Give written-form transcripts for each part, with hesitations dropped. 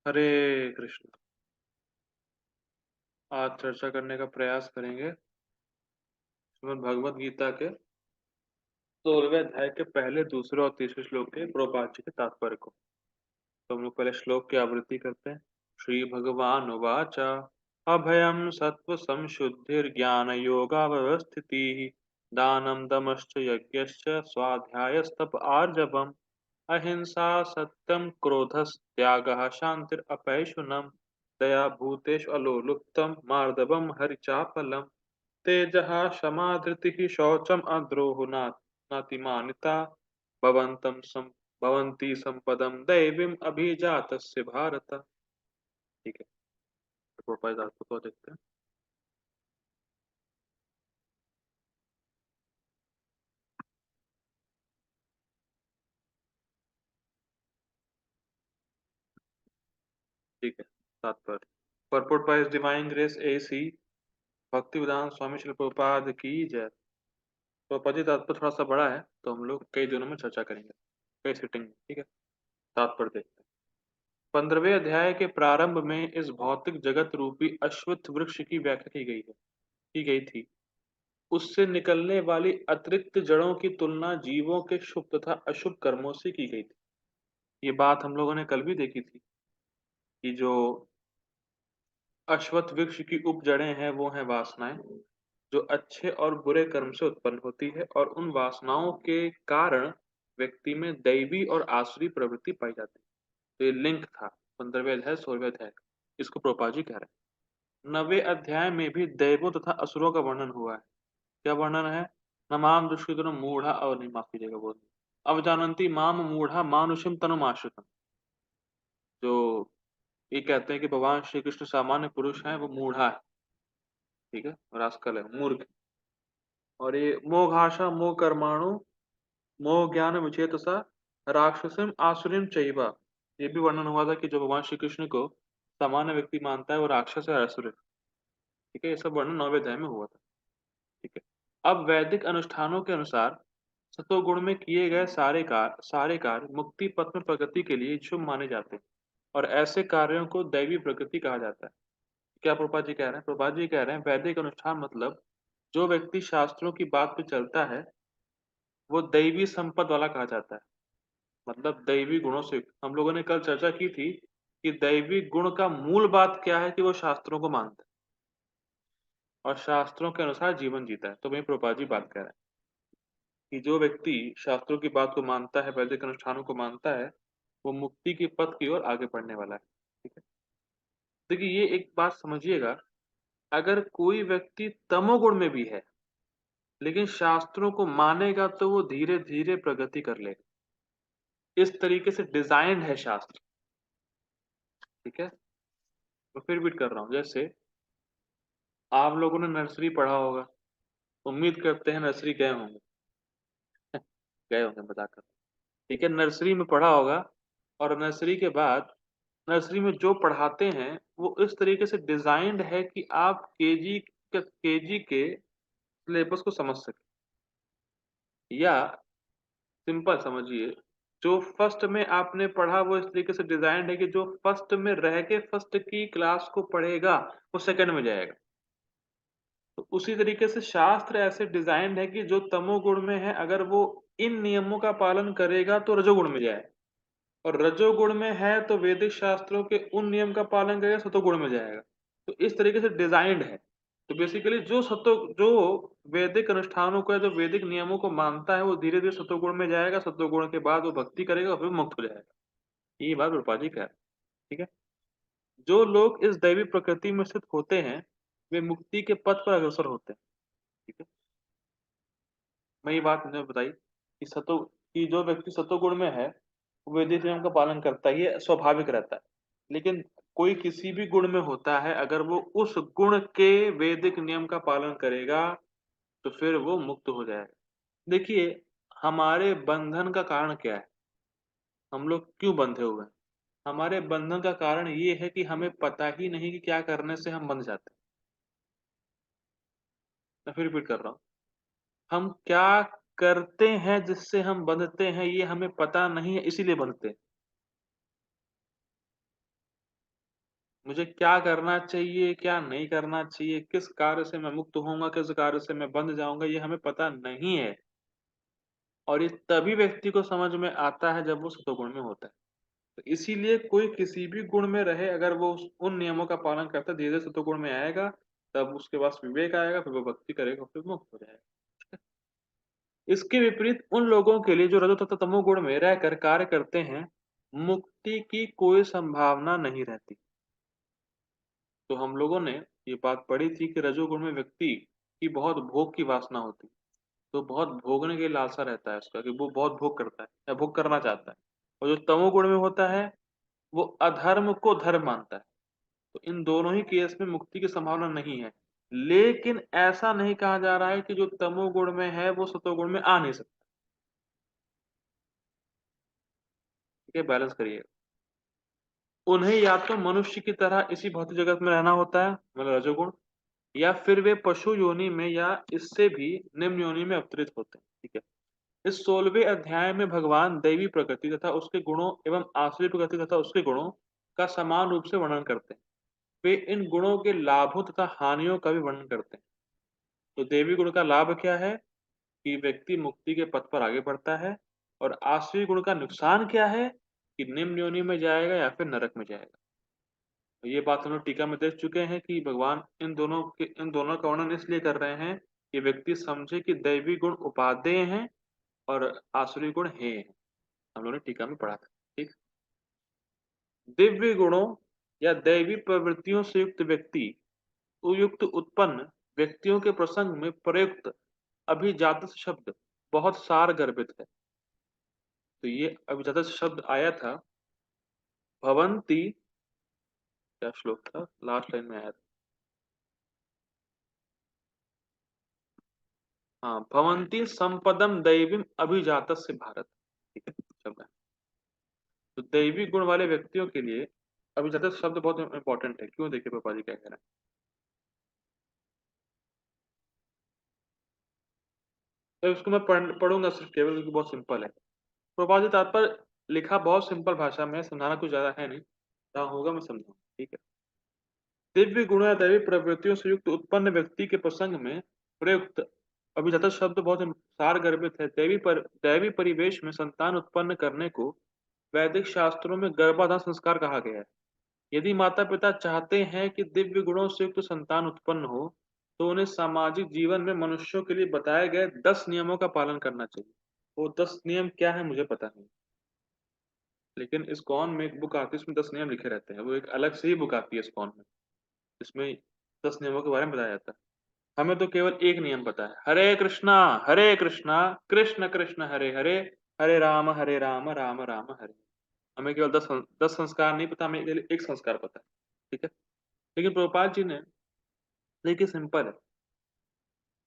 हरे कृष्ण। आज चर्चा करने का प्रयास करेंगे श्रीमद् भगवत गीता के 16वें अध्याय के पहले, दूसरे और तीसरे श्लोक के प्रभुपाद जी के तात्पर्य को। तो हम लोग पहले श्लोक की आवृत्ति करते हैं। श्री भगवान उवाच अभयम सत्व संशुद्धिर्ज्ञान योगा व्यवस्थिति दानम दमश्च यज्ञश्च स्वाध्यायस्तप आर्जवम् अहिंसा सत्यम क्रोधस्त्यागः शान्तिरपैशुनम् दया भूतेषु अलोलुप्तम् मार्दवम् हरिचापलम् तेजः क्षमा धृतिः शौचम् अद्रोहो नातिमानिता भवन्तं सम भवन्ति संपदं दैवीम् अभिजातस्य भारत। ठीक है, प्रोपाइज आपको तो देखते हैं। ठीक है, तात्पर्य purport bye divine grace AC भक्ति वेदांत स्वामी श्री प्रभुपाद की जय। प्रभुपाद जी तात्पर्य थोड़ा सा बड़ा है, तो हम लोग कई दिनों में चर्चा करेंगे, कई सिटिंग में। ठीक है, तात्पर्य देखते हैं। 15वें अध्याय के प्रारंभ में इस भौतिक जगत रूपी अश्वत्थ वृक्ष की व्याख्या की गई थी। उससे निकलने वाली अतिरिक्त जड़ों की तुलना जीवों के शुभ तथा अशुभ कर्मों से की गई थी। ये बात हम लोगों ने कल भी देखी थी कि जो अश्वत्थ वृक्ष की उपजड़ें हैं वो हैं वासनाएं, जो अच्छे और बुरे कर्म से उत्पन्न होती है, और उन वासनाओं के कारण व्यक्ति में दैवी और आसुरी प्रवृत्ति पाई जाती है। तो ये लिंक था 15वें अध्याय 16वें अध्याय का। इसको प्रोपा जी कह रहे हैं। 9वें अध्याय में भी दैवों तथा असुरों का वर्णन हुआ है। क्या वर्णन है? नमाम दुष्कृतम मूढ़ा, और नहीं, माफ कीजिएगा, बोल अब जानंती माम मूढ़ा मानुषम तनुमाश्रितम। जो ये कहते हैं कि भगवान श्री कृष्ण सामान्य पुरुष हैं, वो मूढ़ा है। ठीक है, रास्कल है, मूर्ख। और ये मोघाशा मोह कर्माणु मोह ज्ञान विचेतसा राक्षसम आसुरीम चैवा। ये भी वर्णन हुआ था कि जो भगवान श्री कृष्ण को सामान्य व्यक्ति मानता है वो राक्षस है, असुर है। ठीक है, ये सब वर्णन 9वें अध्याय में हुआ था। ठीक है, अब वैदिक अनुष्ठानों के अनुसार सतोगुण में किए गए सारे कार्य मुक्ति पथ में प्रगति के लिए शुभ माने जाते हैं, और ऐसे कार्यों को दैवी प्रकृति कहा जाता है। क्या प्रभुपाद जी कह रहे हैं? प्रभुपाद जी कह रहे हैं वैदिक अनुष्ठान मतलब जो व्यक्ति शास्त्रों की बात पे चलता है वो दैवी संपद वाला कहा जाता है। मतलब दैवी गुणों से युक्त। हम लोगों ने कल चर्चा की थी कि दैवी गुण का मूल बात क्या है कि वो शास्त्रों को मानता है और शास्त्रों के अनुसार जीवन जीता है। तो वही प्रभुपाद जी बात कर रहे हैं कि जो व्यक्ति शास्त्रों की बात को मानता है, वैदिक अनुष्ठानों को मानता है, वो मुक्ति के पथ की ओर आगे बढ़ने वाला है। ठीक है, देखिए ये एक बात समझिएगा, अगर कोई व्यक्ति तमोगुण में भी है लेकिन शास्त्रों को मानेगा तो वो धीरे धीरे प्रगति कर लेगा। इस तरीके से डिजाइंड है शास्त्र। ठीक है, तो फिर रिपीट कर रहा हूँ। जैसे आप लोगों ने नर्सरी पढ़ा होगा, उम्मीद करते हैं नर्सरी गए होंगे। गए होंगे, मजाक कर। ठीक है, नर्सरी में पढ़ा होगा, और नर्सरी के बाद नर्सरी में जो पढ़ाते हैं वो इस तरीके से डिजाइंड है कि आप केजी के सिलेबस को समझ सके। या सिंपल समझिए, जो फर्स्ट में आपने पढ़ा वो इस तरीके से डिजाइंड है कि जो फर्स्ट में रह के फर्स्ट की क्लास को पढ़ेगा वो सेकंड में जाएगा। तो उसी तरीके से शास्त्र ऐसे डिजाइंड है कि जो तमोगुण में है अगर वो इन नियमों का पालन करेगा तो रजोगुण में जाए, और रजोगुण में है तो वैदिक शास्त्रों के उन नियम का पालन करेगा, सतोगुण में जाएगा। तो इस तरीके से डिजाइंड है। तो बेसिकली जो वैदिक अनुष्ठानों को या जो वैदिक नियमों को मानता है वो धीरे धीरे सतोगुण में जाएगा, सतोगुण के बाद वो भक्ति करेगा और फिर मुक्त हो जाएगा। ये बात रूपा जी का है। ठीक है, जो लोग इस दैवी प्रकृति में स्थित होते हैं वे मुक्ति के पथ पर अग्रसर होते हैं। ठीक है, मैं ये बात मुझे बताई कि जो व्यक्ति सतोगुण में है वो वैदिक नियम का पालन करता ही है, स्वाभाविक रहता है। लेकिन कोई किसी भी गुण में होता है, अगर वो उस गुण के वैदिक नियम का पालन करेगा तो फिर वो मुक्त हो जाएगा। देखिए, हमारे बंधन का कारण क्या है? हम लोग क्यों बंधे हुए हैं? हमारे बंधन का कारण ये है कि हमें पता ही नहीं कि क्या करने से हम बंध जाते हैं। मैं फिर रिपीट कर रहा हूँ, हम क्या करते हैं जिससे हम बंधते हैं ये हमें पता नहीं है इसीलिए बंधते हैं। मुझे क्या करना चाहिए, क्या नहीं करना चाहिए, किस कार्य से मैं मुक्त होऊँगा, किस कार्य से मैं बंध जाऊँगा, ये हमें पता नहीं है। और ये तभी व्यक्ति को समझ में आता है जब वो सतोगुण में होता है। तो इसीलिए कोई किसी भी गुण में रहे अगर वो उस उन नियमों का पालन करता है, धीरे-धीरे सतोगुण में आएगा, तब उसके पास विवेक आएगा, फिर वो भक्ति करेगा, फिर मुक्त हो जाएगा। इसके विपरीत उन लोगों के लिए जो रजो तथा तमोगुण में रहकर कार्य करते हैं, मुक्ति की कोई संभावना नहीं रहती। तो हम लोगों ने ये बात पढ़ी थी कि रजोगुण में व्यक्ति की बहुत भोग की वासना होती है। तो बहुत भोगने की लालसा रहता है उसका कि वो बहुत भोग करता है या भोग करना चाहता है। और जो तमोगुण में होता है, वो अधर्म को धर्म मानता है। तो इन दोनों ही केस में मुक्ति की संभावना नहीं है। लेकिन ऐसा नहीं कहा जा रहा है कि जो तमोगुण में है, वो सतोगुण में आ नहीं सकता। ठीक है, बैलेंस करिए। उन्हें या तो मनुष्य की तरह इसी भौतिक जगत में रहना होता है, मतलब रजोगुण, या फिर वे पशु योनि में या इससे भी निम्न योनि में अवतरित होते हैं। ठीक है। इस 16वें अध्याय में भगवान दैवी प्रकृति तथा उसके गुणों एवं आसुरी प्रकृति तथा उसके गुणों का समान रूप से वर्णन करते हैं। वे इन गुणों के लाभों तथा हानियों का भी वर्णन करते हैं। तो देवी गुण का लाभ क्या है कि व्यक्ति मुक्ति के पथ पर आगे बढ़ता है, और आसुरी गुण का नुकसान क्या है कि निम्न योनि में जाएगा या फिर नरक में जाएगा। तो ये बात हम लोग टीका में देख चुके हैं कि भगवान इन दोनों का वर्णन इसलिए कर रहे हैं कि व्यक्ति समझे कि दैवी गुण उपादेय हैं और आसुरी गुण हेय हैं। हम लोगों ने टीका में पढ़ा था। ठीक। दिव्य गुणों या दैवी प्रवृत्तियों से युक्त व्यक्ति उयुक्त उत्पन्न व्यक्तियों के प्रसंग में प्रयुक्त अभिजात शब्द बहुत सार गर्भित है। तो ये अभिजात शब्द आया था भवंती, क्या श्लोक था लास्ट लाइन में आया था, हाँ, भवंती संपदम दैवीम अभिजात से भारत। ठीक है, शब्द है। तो दैवी गुण वाले व्यक्तियों के लिए अभिजात शब्द बहुत इंपॉर्टेंट है। क्यों, देखिए पापा जी क्या कह रहे हैं। तो उसको मैं पढ़ूंगा सिर्फ केवल क्योंकि बहुत सिंपल है। प्रभुपाद जी तात्पर्य लिखा बहुत सिंपल भाषा में, समझाना कुछ ज्यादा है नहीं, जहाँ होगा मैं समझाऊंगा। ठीक है। दिव्य गुण या दैवी प्रवृत्तियों से युक्त उत्पन्न व्यक्ति के प्रसंग में प्रयुक्त अभिजात शब्द बहुत सार गर्भित है। दैवी परिवेश में संतान उत्पन्न करने को वैदिक शास्त्रों में गर्भाधान संस्कार कहा गया है। यदि माता पिता चाहते हैं कि दिव्य गुणों से युक्त संतान उत्पन्न हो, तो उन्हें सामाजिक जीवन में मनुष्यों के लिए बताए गए 10 नियमों का पालन करना चाहिए। वो 10 नियम क्या है मुझे पता नहीं, लेकिन इस्कॉन में एक बुक आती है, उसमें 10 नियम लिखे रहते हैं। वो एक अलग से ही बुक आती है इस्कॉन में, इसमें 10 नियमों के बारे में बताया जाता है। हमें तो केवल एक नियम पता है, हरे कृष्णा कृष्ण कृष्ण हरे हरे, हरे राम राम राम हरे। हमें केवल 10 संस्कार नहीं पता, हमें केवल एक संस्कार पता है। ठीक है। लेकिन प्रभुपाद जी ने, देखिए सिंपल है,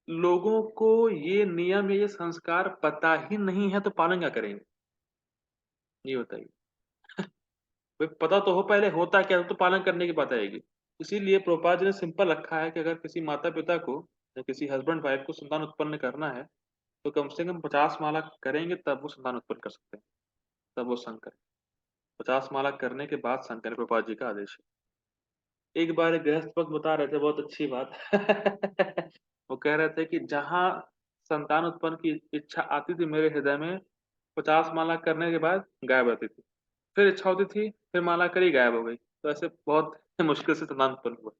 लोगों को ये नियम या ये संस्कार पता ही नहीं है तो पालन क्या करेंगे, ये बताइए। भाई पता तो हो, पहले होता क्या है, तो पालन करने की बात आएगी। इसीलिए प्रभुपाद जी ने सिंपल रखा है कि अगर किसी माता पिता को या किसी हस्बैंड वाइफ को संतान उत्पन्न करना है, तो कम से कम 50 माला करेंगे तब वो संतान उत्पन्न कर सकते हैं, तब वो संग करें। 50 माला करने के बाद संग करें, प्रभुपाद जी का आदेश है। एक बार एक गृहस्थ भक्त बता रहे थे बहुत अच्छी बात वो कह रहे थे कि जहाँ संतान उत्पन्न की इच्छा आती थी मेरे हृदय में, 50 माला करने के बाद गायब रहती थी। फिर इच्छा होती थी, फिर माला करी, गायब हो गई। तो ऐसे बहुत मुश्किल से संतान उत्पन्न हुआ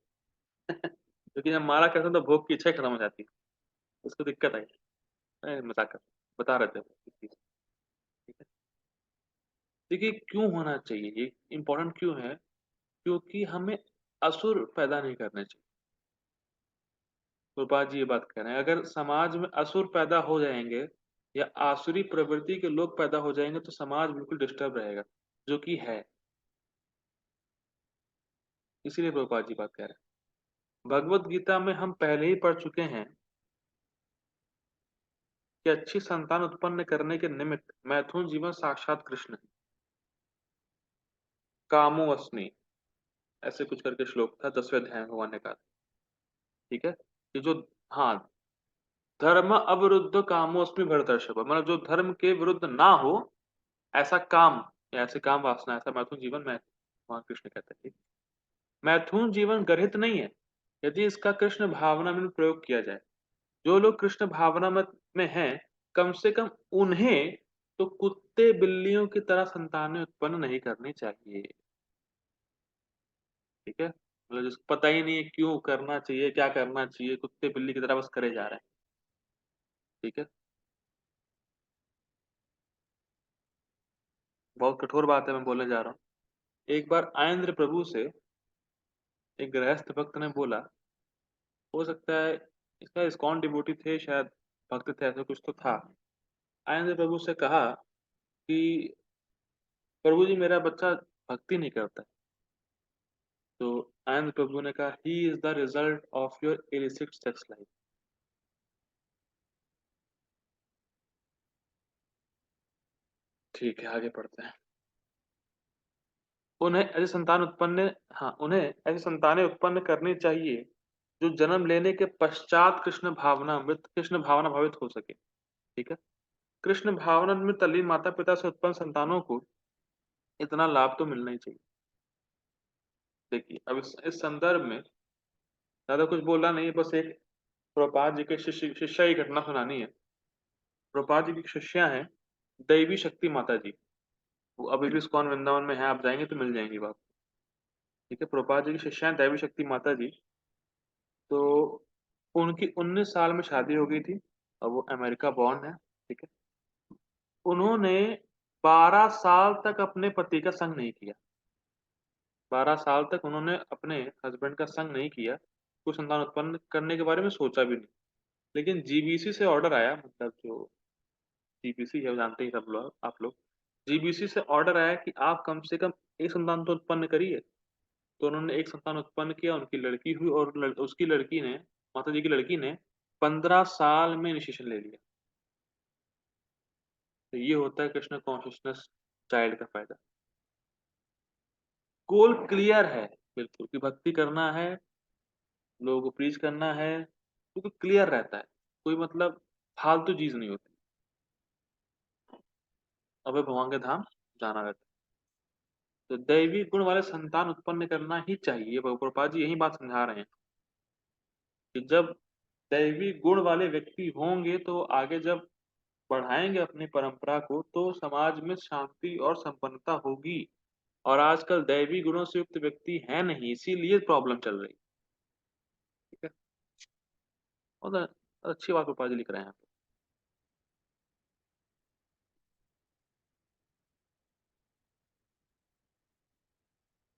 क्योंकि जब माला करते हैं तो भोग की इच्छा ही खत्म हो जाती है, उसको दिक्कत आई। मजाक कर बता रहे थे वो इस चीज़। ठीक है। देखिए क्यों होना चाहिए ये, इम्पोर्टेंट क्यों है, क्योंकि हमें असुर पैदा नहीं करने चाहिए। गुरबाज जी ये बात कह रहे हैं, अगर समाज में असुर पैदा हो जाएंगे या आसुरी प्रवृत्ति के लोग पैदा हो जाएंगे तो समाज बिल्कुल डिस्टर्ब रहेगा, जो कि है। इसीलिए गुरबाज जी बात कह रहे हैं। भगवत गीता में हम पहले ही पढ़ चुके हैं कि अच्छी संतान उत्पन्न करने के निमित्त मैथुन जीवन साक्षात कृष्ण है। कामो अस्मि, ऐसे कुछ करके श्लोक था, 10वें अध्याय में भगवान ने कहा। ठीक है। ये जो, हाँ, धर्म अविरुद्ध कामोऽस्मि भरतर्षभ, मतलब जो धर्म के विरुद्ध ना हो, ऐसा काम या ऐसे काम वासना, ऐसा मैथुन जीवन मैं वहाँ कृष्ण कहते हैं। मैथुन जीवन गर्हित नहीं है, यदि इसका कृष्ण भावना में प्रयोग किया जाए। जो लोग कृष्ण भावना में हैं, कम से कम उन्हें तो कुत्ते बिल्लियों की तरह संतानें उत्पन्न नहीं करनी चाहिए। ठीक है? मतलब जिसको पता ही नहीं है क्यों करना चाहिए, क्या करना चाहिए, कुत्ते बिल्ली की तरह बस करे जा रहे हैं। ठीक है? बहुत कठोर बात है मैं बोलने जा रहा हूँ। एक बार आयेंद्र प्रभु से एक गृहस्थ भक्त ने बोला, हो सकता है इसका इस्कॉन डिवोटी थे, शायद भक्त थे, ऐसा कुछ तो था। आयेंद्र प्रभु से कहा कि प्रभु जी, मेरा बच्चा भक्ति नहीं करता है। तो आयेंद्र प्रभु ने कहा, he is the result of your illicit sex life. ठीक है, आगे पढ़ते हैं। उन्हें ऐसी संतान उत्पन्न हाँ, उन्हें ऐसी संतानें उत्पन्न करनी चाहिए जो जन्म लेने के पश्चात कृष्ण भावना भावित हो सके। ठीक है? कृष्ण भावना में तल्लीन माता पिता से उत्पन्न संतानों को इतना लाभ तो मिलना ही चाहिए। देखिए, अब इस संदर्भ में ज्यादा कुछ बोलना नहीं है, बस एक प्रभुपाद जी के शिष्या की घटना सुनानी है। प्रभुपाद जी की शिष्या हैं दैवी शक्ति माता जी। वो अभी भी इस्कॉन वृंदावन में है, आप जाएंगे तो मिल जाएंगी बात। ठीक है? प्रभुपाद जी की शिष्या हैं दैवी शक्ति माता जी। तो उनकी 19 साल में शादी हो गई थी और वो अमेरिका बॉर्न है। ठीक है? उन्होंने 12 साल तक अपने पति का संग नहीं किया। 12 साल तक उन्होंने अपने हस्बैंड का संग नहीं किया, कोई संतान उत्पन्न करने के बारे में सोचा भी नहीं। लेकिन जीबीसी से ऑर्डर आया, मतलब जो जीबीसी है वो जानते ही सब लोग, आप लोग। जीबीसी से ऑर्डर आया कि आप कम से कम एक संतान तो उत्पन्न करिए। तो उन्होंने एक संतान उत्पन्न किया, उनकी लड़की हुई, और उसकी लड़की ने, माता जी की लड़की ने 15 साल में इनिशिएशन ले लिया। तो ये होता है कृष्ण कॉन्शियसनेस चाइल्ड का फायदा। गोल क्लियर है बिल्कुल, कि भक्ति करना है, लोगों को प्रीच करना है, क्योंकि क्लियर रहता है, कोई मतलब फालतू चीज नहीं होती। अबे भगवान के धाम जाना रहता है। तो दैवी गुण वाले संतान उत्पन्न करना ही चाहिए। प्रभुपाद जी यही बात समझा रहे हैं कि जब दैवी गुण वाले व्यक्ति होंगे तो आगे जब बढ़ाएंगे अपनी परंपरा को, तो समाज में शांति और संपन्नता होगी। और आजकल दैवी गुणों से युक्त व्यक्ति है नहीं, इसीलिए प्रॉब्लम चल रही है। ठीक है? और अच्छी बात गोपाल जी लिख रहे हैं यहाँ पे।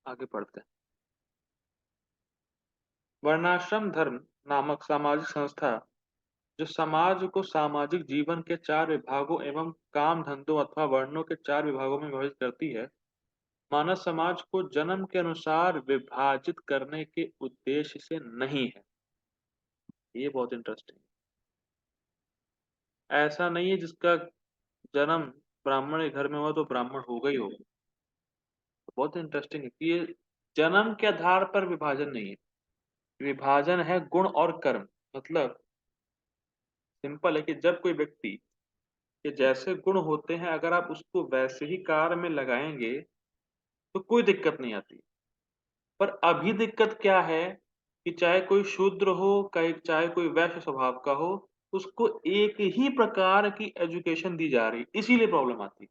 आगे पढ़ते हैं। वर्णाश्रम धर्म नामक सामाजिक संस्था, जो समाज को सामाजिक जीवन के 4 विभागों एवं काम धंधों अथवा वर्णों के 4 विभागों में विभाजित करती है, मानव समाज को जन्म के अनुसार विभाजित करने के उद्देश्य से नहीं है। ये बहुत इंटरेस्टिंग। ऐसा नहीं है जिसका जन्म ब्राह्मण के घर में हुआ तो ब्राह्मण होगा ही होगा। तो बहुत इंटरेस्टिंग है कि ये जन्म के आधार पर विभाजन नहीं है, विभाजन है गुण और कर्म। मतलब सिंपल है कि जब कोई व्यक्ति के जैसे गुण होते हैं, अगर आप उसको वैसे ही कार्य में लगाएंगे तो कोई दिक्कत नहीं आती। पर अभी दिक्कत क्या है कि चाहे कोई शूद्र हो, चाहे कोई वैश्य स्वभाव का हो, उसको एक ही प्रकार की एजुकेशन दी जा रही, इसीलिए प्रॉब्लम आती।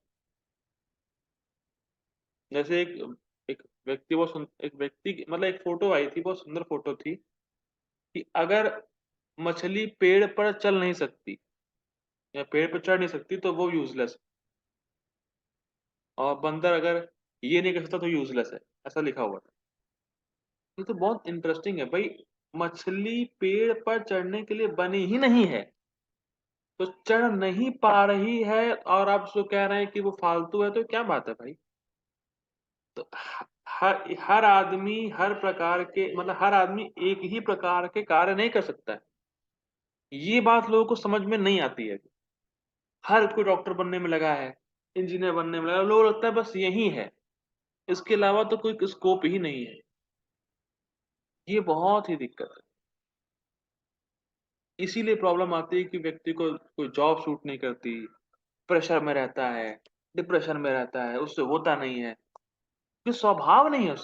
जैसे एक व्यक्ति, एक व्यक्ति मतलब एक फोटो आई थी, बहुत सुंदर फोटो थी, कि अगर मछली पेड़ पर चल नहीं सकती या पेड़ पर चढ़ नहीं सकती तो वो यूजलेस, और बंदर अगर ये नहीं कर सकता तो यूजलेस है, ऐसा लिखा हुआ था। ये तो बहुत इंटरेस्टिंग है भाई। मछली पेड़ पर चढ़ने के लिए बनी ही नहीं है, तो चढ़ नहीं पा रही है, और आप उसको कह रहे हैं कि वो फालतू है, तो क्या बात है भाई? तो हर आदमी हर प्रकार के, मतलब हर आदमी एक ही प्रकार के कार्य नहीं कर सकता है। ये बात लोगों को समझ में नहीं आती है। हर कोई डॉक्टर बनने में लगा है, इंजीनियर बनने में लगा, लोगों को लगता है बस यही है, इसके अलावा तो कोई स्कोप ही नहीं है। ये बहुत ही दिक्कत इसीलिए प्रॉब्लम आती है कि व्यक्ति को कोई जॉब सूट नहीं करती, प्रेशर में रहता है, डिप्रेशन में रहता है, उससे होता नहीं है। ये स्वभाव नहीं है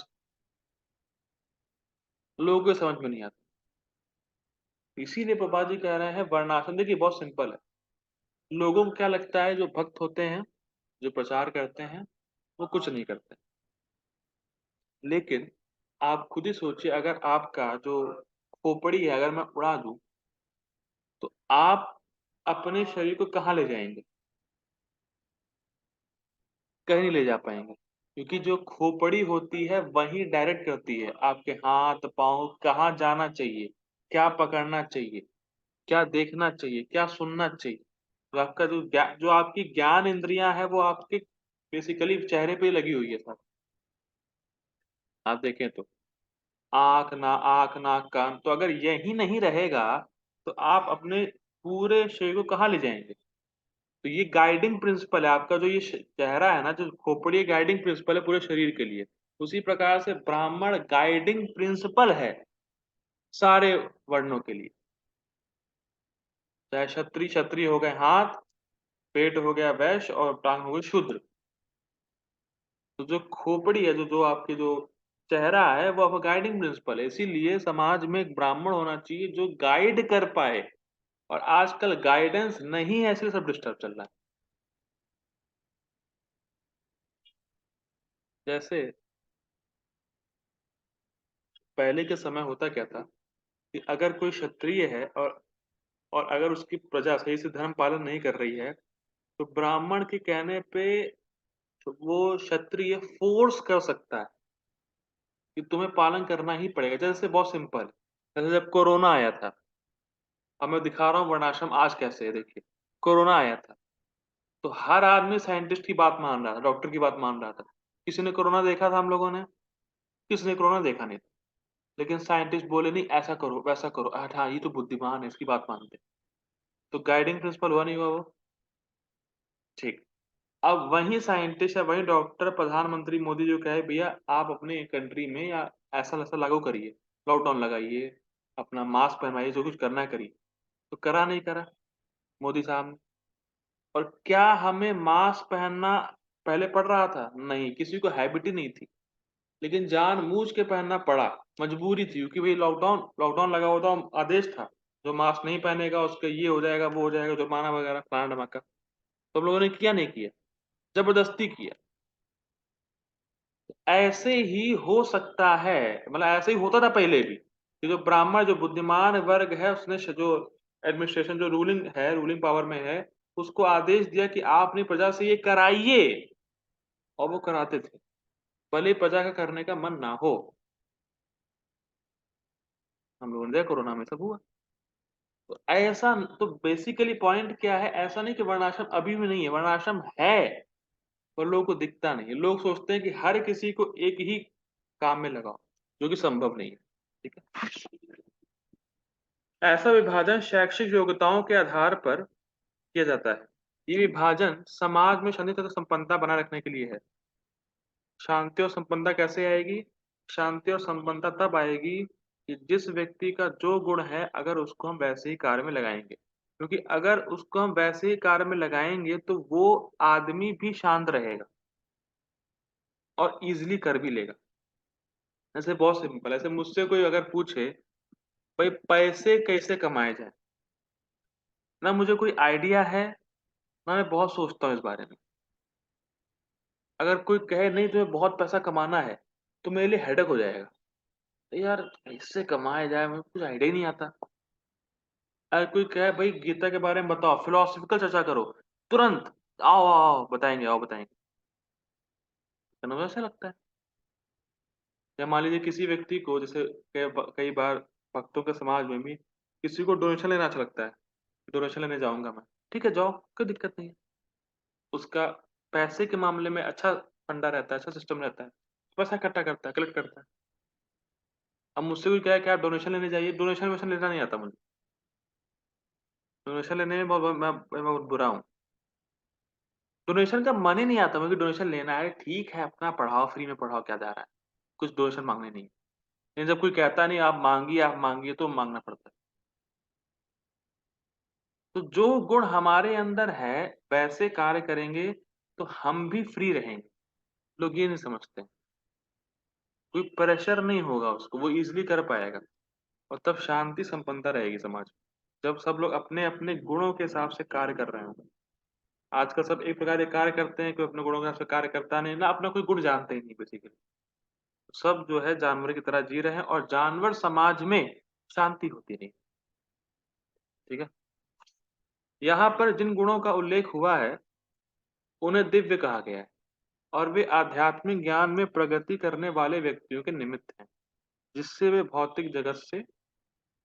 लोगों को समझ में नहीं आता। इसीलिए प्रभुपाद जी कह रहे हैं वर्णाश्रम देखिए बहुत सिंपल है। लोगों को क्या लगता है जो भक्त होते हैं, जो प्रचार करते हैं, वो कुछ नहीं करते। लेकिन आप खुद ही सोचिए अगर आपका जो खोपड़ी है अगर मैं उड़ा दूँ, तो आप अपने शरीर को कहाँ ले जाएँगे? कहीं नहीं ले जा पाएँगे। क्योंकि जो खोपड़ी होती है वही डायरेक्ट करती है आपके हाथ-पाँव कहाँ जाना चाहिए, क्या पकड़ना चाहिए, क्या देखना चाहिए, क्या सुनना चाहिए। तो आपका जो आपकी ज्ञान इंद्रियाँ हैं वो आपके बेसिकली चेहरे पे ही लगी हुई है सब। आप देखें तो। आँख, नाक, कान तो अगर यही नहीं रहेगा, तो आप अपने पूरे शरीर को कहाँ ले जाएँगे? तो ये गाइडिंग प्रिंसिपल है आपका जो ये चेहरा है ना, जो खोपड़ी गाइडिंग प्रिंसिपल है पूरे शरीर के लिए। उसी प्रकार से ब्राह्मण गाइडिंग प्रिंसिपल है सारे वर्णों के लिए। चाहे क्षत्रिय हो गए हाथ, पेट हो गया वैश्य और टाँग हो गई शूद्र। तो जो खोपड़ी है, जो आपकी जो चेहरा है, वो आपका गाइडिंग प्रिंसिपल है। इसीलिए समाज में एक ब्राह्मण होना चाहिए जो गाइड कर पाए और आजकल गाइडेंस नहीं है इसलिए सब डिस्टर्ब चल रहा है। जैसे पहले के समय होता क्या था कि अगर कोई क्षत्रिय है और अगर उसकी प्रजा सही से धर्म पालन नहीं कर रही है, तो ब्राह्मण के कहने पे वो क्षत्रिय फ़ोर्स कर सकता है कि तुम्हें पालन करना ही पड़ेगा। जैसे बहुत सिंपल, जैसे जब कोरोना आया था, अब मैं दिखा रहा हूँ वर्णाश्रम आज कैसे है देखिए। कोरोना आया था, तो हर आदमी साइंटिस्ट की बात मान रहा था, डॉक्टर की बात मान रहा था। किसी ने कोरोना देखा था हम लोगों ने? किसी ने कोरोना देखा नहीं था। लेकिन साइंटिस्ट बोले नहीं ऐसा करो, वैसा करो। हाँ, ये तो बुद्धिमान है, इसकी बात मानते हैं। तो गाइडिंग प्रिंसिपल हुआ नहीं हुआ वो? ठीक। अब वही साइंटिस्ट या वही डॉक्टर प्रधानमंत्री मोदी जो कहे भैया आप अपने कंट्री में या ऐसा-वैसा लागू करिए, लॉकडाउन लगाइए, अपना मास्क पहनवाइए, जो कुछ करना है करिए। तो करा नहीं करा मोदी साहब ने। और क्या हमें मास्क पहनना पहले पड़ रहा था? नहीं, किसी को हैबिट ही नहीं थी। लेकिन जानबूझ के पहनना पड़ा, मजबूरी थी क्योंकि भई लॉकडाउन लॉकडाउन लगा हुआ था, आदेश था। जो मास्क नहीं पहनेगा उसका ये हो जाएगा, वो हो जाएगा, जुर्माना वगैरह फलाना-ढमाका। तो हम लोगों ने किया नहीं किया, ज़बरदस्ती किया। ऐसे ही हो सकता है, मतलब ऐसे ही होता था पहले भी, कि जो ब्राह्मण जो बुद्धिमान वर्ग है उसने जो एडमिनिस्ट्रेशन जो रूलिंग पावर में है, उसको आदेश दिया कि आप अपनी प्रजा से ये कराइए और वो कराते थे। भले ही प्रजा का करने का मन ना हो। हम लोगों ने देखा कोरोना में सब हुआ। तो ऐसा तो बेसिकली पॉइंट क्या है, ऐसा नहीं कि वर्णाश्रम अभी भी नहीं है, वर्णाश्रम है, पर लोगों को दिखता नहीं है। लोग सोचते हैं कि हर किसी को एक ही काम में लगाओ, जो कि संभव नहीं है। ठीक है? ऐसा विभाजन शैक्षिक योग्यताओं के आधार पर किया जाता है। ये विभाजन समाज में शांति तथा संपन्नता बनाए रखने के लिए है। शांति और संपन्नता कैसे आएगी? शांति और संपन्नता तब आएगी कि जिस व्यक्ति का जो गुण है अगर उसको हम वैसे ही कार्य में लगाएँगे। क्योंकि अगर उसको हम वैसे ही कार्य में लगाएँगे तो वो आदमी भी शांत रहेगा और ईज़िली कर भी लेगा। जैसे बहुत सिंपल है, ऐसे मुझसे कोई अगर पूछे, भई पैसे कैसे कमाए जाएँ? ना मुझे कोई आइडिया है, ना मैं बहुत सोचता हूँ इस बारे में। अगर कोई कहे नहीं तुम्हें बहुत पैसा कमाना है, तो मेरे लिए हेडेक हो जाएगा। यार कैसे कमाया जाए? मेरे को कुछ आइडिया ही नहीं आता। अगर कोई कहे भई गीता के बारे में बताओ, फिलॉसफिकल चर्चा करो, तुरंत आओ, बताएँगे, आओ बताएँगे। तनु ऐसा लगता है। या मान लीजिए किसी व्यक्ति को जैसे कई बार भक्तों के समाज में भी किसी को डोनेशन लेना अच्छा लगता है। डोनेशन लेने जाऊँगा मैं। ठीक है जाओ, कोई दिक्कत नहीं है। उसका पैसे के मामले में अच्छा फंडा रहता है, अच्छा सिस्टम रहता है। पैसा इकट्ठा करता है, कलेक्ट करता है। अब मुझसे कोई कहे कि आप डोनेशन लेने जाइए, डोनेशन-वोनेशन लेना नहीं आता मुझे। डोनेशन लेने में मैं बहुत बुरा हूँ। डोनेशन का मन ही नहीं आता मुझे डोनेशन लेना है, ठीक है अपना पढ़ाओ, फ्री में पढ़ाओ क्या जा रहा है। कुछ डोनेशन माँगने नहीं है। लेकिन जब कोई कहता नहीं आप माँगिए तो माँगना पड़ता है। तो जो गुण हमारे अंदर है वैसे कार्य करेंगे तो हम भी फ्री रहेंगे। लोग ये नहीं समझते। कोई प्रेशर नहीं होगा उसको, वो ईज़िली कर पाएगा और तब शांति संपन्नता रहेगी समाज में। जब सब लोग अपने-अपने गुणों के हिसाब से कार्य कर रहे होंगे। आजकल सब एक प्रकार के कार्य करते हैं, कोई अपने गुणों के हिसाब से कार्य करता नहीं, ना अपना कोई गुण जानते ही नहीं बेसिकली। सब जो है जानवर की तरह जी रहे हैं और जानवर समाज में शांति होती नहीं, ठीक है? यहाँ पर जिन गुणों का उल्लेख हुआ है, उन्हें दिव्य कहा गया है और वे आध्यात्मिक ज्ञान में प्रगति करने वाले व्यक्तियों के निमित्त हैं, जिससे वे भौतिक जगत से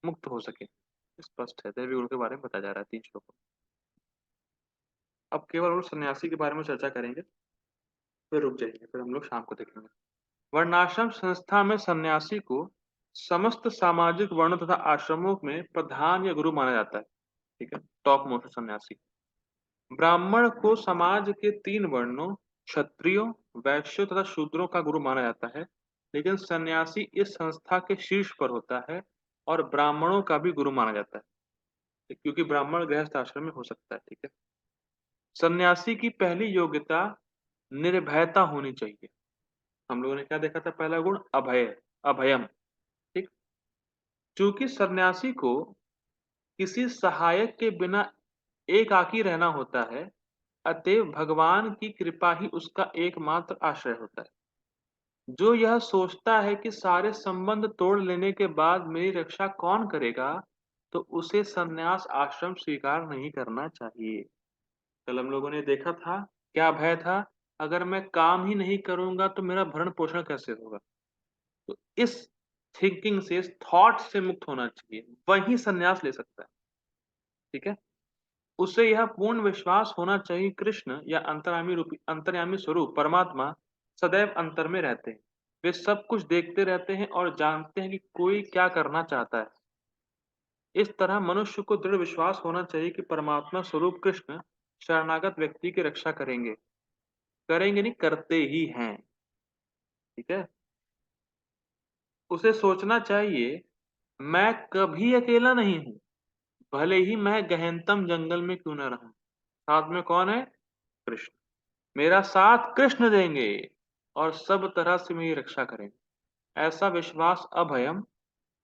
मुक्त हो सकें। स्पष्ट है, दैवीय गुण के बारे में बताया जा रहा है 3 श्लोकों में। अब केवल और सन्यासी के बारे में चर्चा करेंगे, फिर रुक जाएँगे, फिर हम लोग शाम को देखेंगे। वर्णाश्रम संस्था में सन्यासी को समस्त सामाजिक वर्णों तथा आश्रमों में प्रधान या गुरु माना जाता है, ठीक है? टॉप मोस्ट सन्यासी। ब्राह्मण को समाज के 3 वर्णों क्षत्रियों, वैश्यों तथा शूद्रों का गुरु माना जाता है, लेकिन सन्यासी इस संस्था के शीर्ष पर होता है और ब्राह्मणों का भी गुरु माना जाता है, क्योंकि ब्राह्मण गृहस्थ आश्रम में हो सकता है, ठीक है? सन्यासी की पहली योग्यता निर्भयता होनी चाहिए। हम लोगों ने क्या देखा था पहला गुण? अभय, अभयम, ठीक? चूँकि सन्यासी को किसी सहायक के बिना एकाकी रहना होता है, अतएव भगवान की कृपा ही उसका एकमात्र आश्रय होता है। जो यह सोचता है कि सारे संबंध तोड़ लेने के बाद मेरी रक्षा कौन करेगा, तो उसे संन्यास आश्रम स्वीकार नहीं करना चाहिए। कल हम लोगों ने देखा था, क्या भय था? अगर मैं काम ही नहीं करूँगा तो मेरा भरण-पोषण कैसे होगा? तो इस थिंकिंग से, इस थॉट से मुक्त होना चाहिए, वही संन्यास ले सकता है, ठीक है? उसे यह पूर्ण विश्वास होना चाहिए कृष्ण या अंतर्यामी स्वरूप परमात्मा सदैव अंतर में रहते हैं। वे सब कुछ देखते रहते हैं और जानते हैं कि कोई क्या करना चाहता है। इस तरह मनुष्य को दृढ़ विश्वास होना चाहिए कि परमात्मा स्वरूप कृष्ण शरणागत व्यक्ति की रक्षा करेंगे। करेंगे नहीं, करते ही हैं, ठीक है? उसे सोचना चाहिए, मैं कभी अकेला नहीं हूँ, भले ही मैं गहनतम जंगल में क्यों न रहूँ। साथ में कौन है? कृष्ण। मेरा साथ कृष्ण देंगे और सब तरह से मेरी रक्षा करेंगे। ऐसा विश्वास अभयम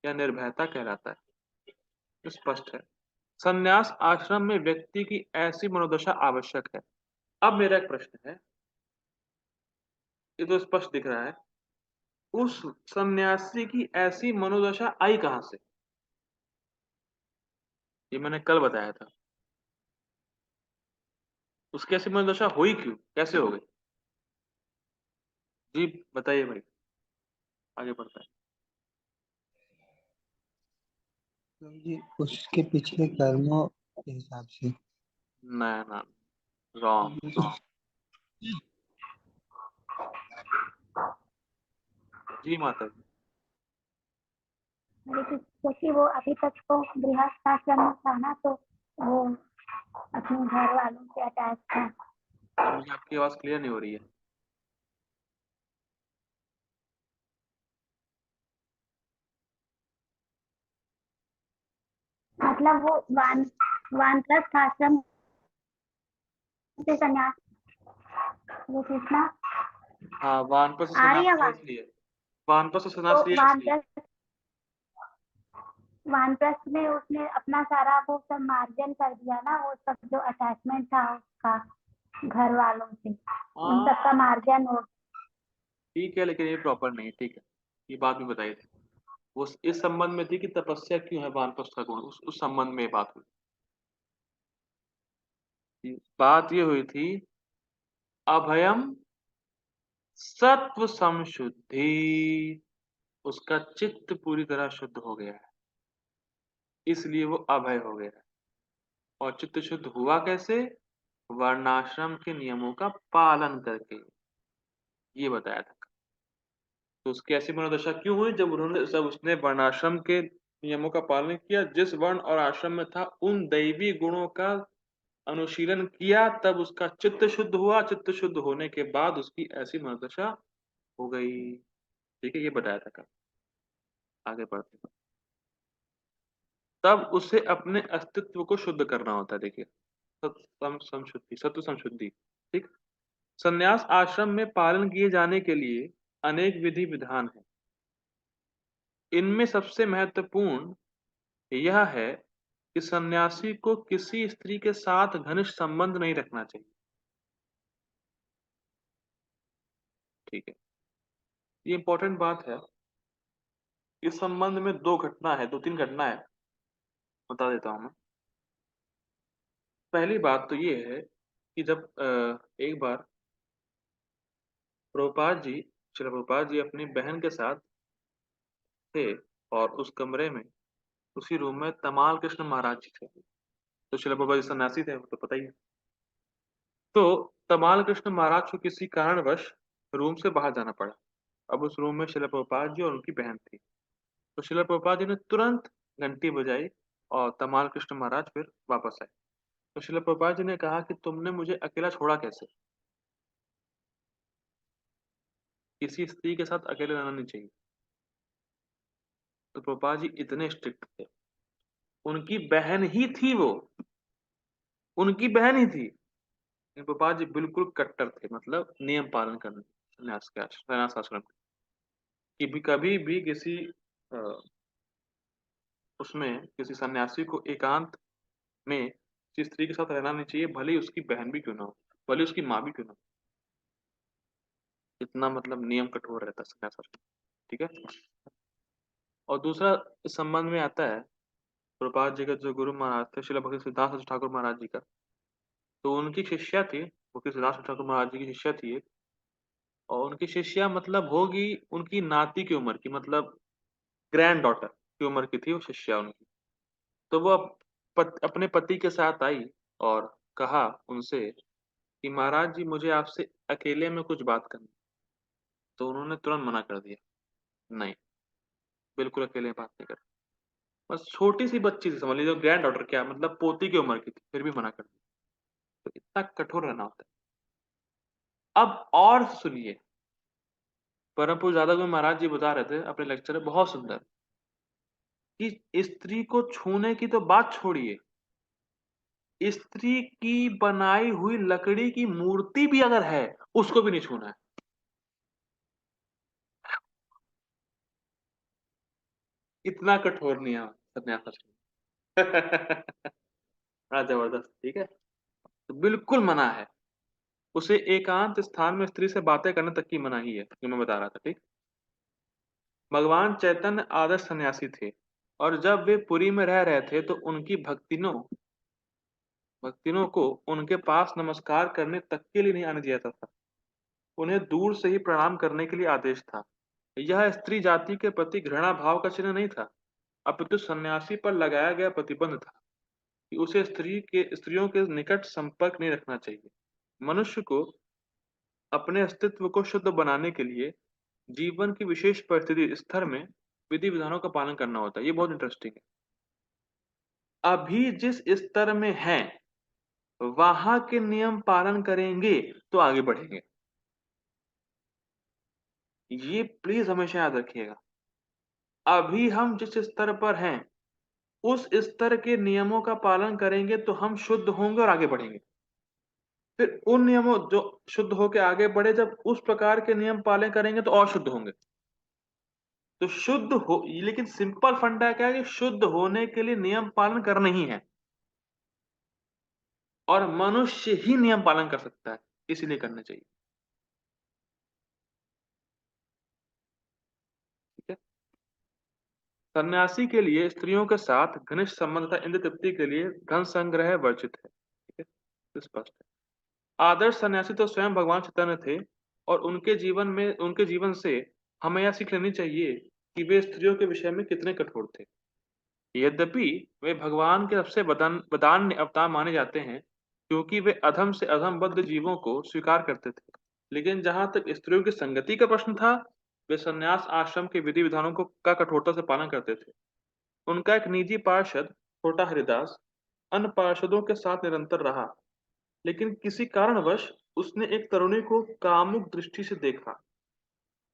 या निर्भयता कहलाता है। स्पष्ट है। संन्यास आश्रम में व्यक्ति की ऐसी मनोदशा आवश्यक है। अब मेरा एक प्रश्न है, ये तो स्पष्ट दिख रहा है, उस सन्यासी की ऐसी मनोदशा आई कहाँ से? ये मैंने कल बताया था। उसकी ऐसी मनोदशा हुई क्यों? कैसे हो गई? जी बताइए भाई, आगे बढ़ता है। जी उसके पिछले कर्मों के हिसाब से। ना ना, रॉन्ग रॉन्ग। जी माता जी। लेकिन क्योंकि वो अभी तक तो गृहस्थ आश्रम में था ना, तो वो अपने घर वालों से अटैच था। जी मुझे आपकी आवाज़ क्लियर नहीं हो रही है। मतलब वो वानप्रस्थ आश्रम से संन्यास, वो पूछना हाँ, वानप्रस्थ आ रही सन्यास है लिया आवाज? इसलिए। वानप्रस्थ तो सन्यास लिया इसलिए। वानप्रस्थ में उसने अपना सारा वो सब मार्जन कर दिया ना, वो सब जो अटैचमेंट था उसका घर वालों से, उन हाँ, सबका मार्जन हो। ठीक है, लेकिन ये प्रॉपर नहीं है, ठीक है। ये बात भी बताई थी। वो इस संबंध में थी कि तपस्या क्यों है वानप्रस्थ का गुण, उस संबंध में ये बात हुई थी। बात ये हुई थी, अभयम सत्व संशुद्धि, उसका चित्त पूरी तरह शुद्ध हो गया है, इसलिए वो अभय हो गया है। और चित्त शुद्ध हुआ कैसे? वर्णाश्रम के नियमों का पालन करके, ये बताया था। तो उसकी ऐसी मनोदशा क्यों हुई? जब उसने वर्णाश्रम के नियमों का पालन किया, जिस वर्ण और आश्रम में था उन दैवी गुणों का अनुशीलन किया, तब उसका चित्त शुद्ध हुआ। चित्त शुद्ध होने के बाद उसकी ऐसी मनोदशा हो गई, ठीक है? ये बताया था कल। आगे बढ़ते हैं। तब उसे अपने अस्तित्व को शुद्ध करना होता है। देखिए, सत्व संशुद्धि, ठीक। संन्यास आश्रम में पालन किए जाने के लिए अनेक विधि विधान हैं। इनमें सबसे महत्वपूर्ण यह है कि सन्यासी को किसी स्त्री के साथ घनिष्ठ संबंध नहीं रखना चाहिए। ठीक है, ये इंपॉर्टेंट बात है। इस संबंध में दो तीन घटना है, बता देता हूं मैं। पहली बात तो ये है कि जब एक बार प्रभुपाद जी श्रील प्रभुपाद जी अपनी बहन के साथ थे, और उस कमरे में, उसी रूम में तमाल कृष्ण महाराज जी थे। तो श्रील प्रभुपाद जी सन्यासी थे, वो तो पता ही है। तो तमाल कृष्ण महाराज को किसी कारणवश रूम से बाहर जाना पड़ा। अब उस रूम में श्रील प्रभुपाद जी और उनकी बहन थी। तो श्रील प्रभुपाद जी ने तुरंत घंटी बजाई और तमाल कृष्ण महाराज फिर वापस आए। तो श्रील प्रभुपाद जी ने कहा कि तुमने मुझे अकेला छोड़ा कैसे? किसी स्त्री के साथ अकेले रहना नहीं चाहिए। तो प्रभुपाद जी इतने स्ट्रिक्ट थे, उनकी बहन ही थी वो, उनकी बहन ही थी। प्रभुपाद जी बिल्कुल कट्टर थे, मतलब नियम पालन करने संन्यास आश्रम के। कि भी कभी भी किसी उसमें किसी सन्यासी को एकांत में किसी स्त्री के साथ रहना नहीं चाहिए, भले ही उसकी बहन भी क्यों ना हो, भले ही उसकी माँ भी क्यों ना हो। इतना मतलब नियम कठोर रहता है सन्यास आश्रम, ठीक है। और दूसरा इस संबंध में आता है, प्रभुपाद जी का जो गुरु महाराज थे श्रील भक्ति सिद्धांत ठाकुर महाराज जी का, तो उनकी शिष्या थी, भक्ति सिद्धांत ठाकुर महाराज जी की शिष्या थी एक। और उनकी शिष्या मतलब होगी उनकी नाती की उम्र की, मतलब ग्रैंड डॉटर की उम्र की थी वो शिष्या उनकी। तो वो अपने पति के साथ आई और कहा उनसे कि महाराज जी, मुझे आपसे अकेले में कुछ बात करनी। तो उन्होंने तुरंत मना कर दिया, नहीं, बिल्कुल अकेले में बात नहीं कर। बस छोटी सी बच्ची थी, समझ लीजिए, ग्रैंड डॉटर क्या मतलब पोती की उम्र की थी, फिर भी मना कर दिया। तो इतना कठोर रहना होता है। अब और सुनिए, परम पूज्य दादा गोविंद महाराज जी बता रहे थे अपने लेक्चर में, बहुत सुंदर, कि स्त्री को छूने की तो बात छोड़िए, स्त्री की बनाई हुई लकड़ी की मूर्ति भी अगर है, उसको भी नहीं छूना है। इतना कठोर नियम सन्यास आश्रम। बड़ा जबरदस्त, ठीक है। तो बिल्कुल मना है। उसे एकांत स्थान में स्त्री से बातें करने तक की मनाही है, जो मैं बता रहा था, ठीक। भगवान चैतन्य आदर्श सन्यासी थे, और जब वे पुरी में रह रहे थे तो उनकी भक्तिनों को उनके पास नमस्कार करने तक के लिए नहीं आने दिया जाता था। उन्हें दूर से ही प्रणाम करने के लिए आदेश था। यह स्त्री जाति के प्रति घृणा भाव का चिन्ह नहीं था, अपितु सन्यासी पर लगाया गया प्रतिबंध था कि उसे स्त्रियों के निकट संपर्क नहीं रखना चाहिए। मनुष्य को अपने अस्तित्व को शुद्ध बनाने के लिए जीवन की विशेष परिस्थिति स्तर में विधि विधानों का पालन करना होता है। ये बहुत इंटरेस्टिंग है। अभी जिस स्तर में है वहां के नियम पालन करेंगे तो आगे बढ़ेंगे। ये प्लीज हमेशा याद रखिएगा। अभी हम जिस स्तर पर हैं, उस स्तर के नियमों का पालन करेंगे तो हम शुद्ध होंगे और आगे बढ़ेंगे। फिर उन नियमों जो शुद्ध होकर आगे बढ़े, जब उस प्रकार के नियम पालन करेंगे तो और शुद्ध होंगे। तो शुद्ध हो, लेकिन सिंपल फंडा क्या है कि शुद्ध होने के लिए नियम पालन करना ही है, और मनुष्य ही नियम पालन कर सकता है, इसलिए करना चाहिए, ठीक है। सन्यासी के लिए स्त्रियों के साथ घनिष्ठ संबंध तथा इंद्रिय तृप्ति के लिए धन संग्रह वर्जित है, ठीक है, तो स्पष्ट है। आदर्श सन्यासी तो स्वयं भगवान चैतन्य थे, और उनके जीवन से हमें यह सीख लेनी चाहिए कि वे स्त्रियों के विषय में कितने कठोर थे। यद्यपि वे भगवान के सबसे वदान्य अवतार माने जाते हैं, क्योंकि वे अधम से अधम बद्ध जीवों को स्वीकार करते थे, लेकिन जहां तक स्त्रियों की संगति का प्रश्न था, वे संन्यास आश्रम के विधि विधानों को का कठोरता से पालन करते थे। उनका एक निजी पार्षद छोटा हरिदास अन्य पार्षदों के साथ निरंतर रहा, लेकिन किसी कारणवश उसने एक तरुणी को कामुक दृष्टि से देखा।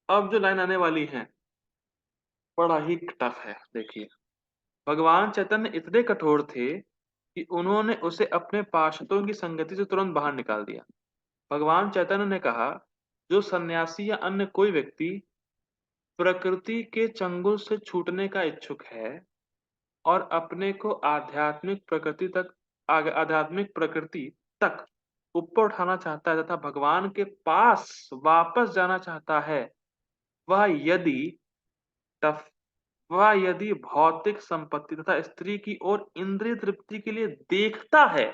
अब जो लाइन आने वाली है, बड़ा ही टफ है, देखिए। भगवान चैतन्य इतने कठोर थे कि उन्होंने उसे अपने पार्षदों की संगति से तुरंत बाहर निकाल दिया। भगवान चैतन्य ने कहा, जो सन्यासी या अन्य कोई व्यक्ति प्रकृति के चंगुल से छूटने का इच्छुक है और अपने को आध्यात्मिक प्रकृति तक ऊपर उठाना चाहता है तथा भगवान के पास वापस जाना चाहता है, वह यदि तफ वह यदि भौतिक संपत्ति तथा स्त्री की ओर इंद्रिय तृप्ति के लिए देखता है,